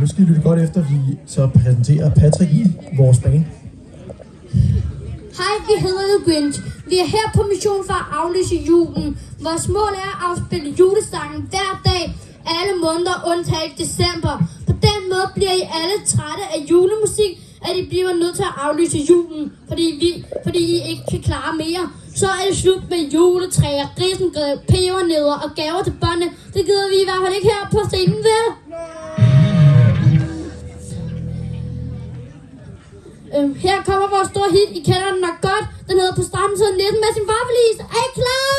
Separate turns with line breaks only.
nu skal I lytte godt efter, vi så præsenterer Patrick i vores band.
Hej, vi hedder The Grinch. Vi er her på mission for at aflyse julen. Vores mål er at afspille julesangen hver dag, alle måneder undtagen december. På den måde bliver I alle trætte af julemusik, at I bliver nødt til at aflyse julen, fordi I ikke kan klare mere. Så er det slut med juletræer, risengræd, pebernødder og gaver til børnene. Det gider vi i hvert fald ikke her på scenen, vel? Her kommer vores store hit. I kender den nok godt. Den hedder På stranden siden 19 med sin vaffelis. Er I klar?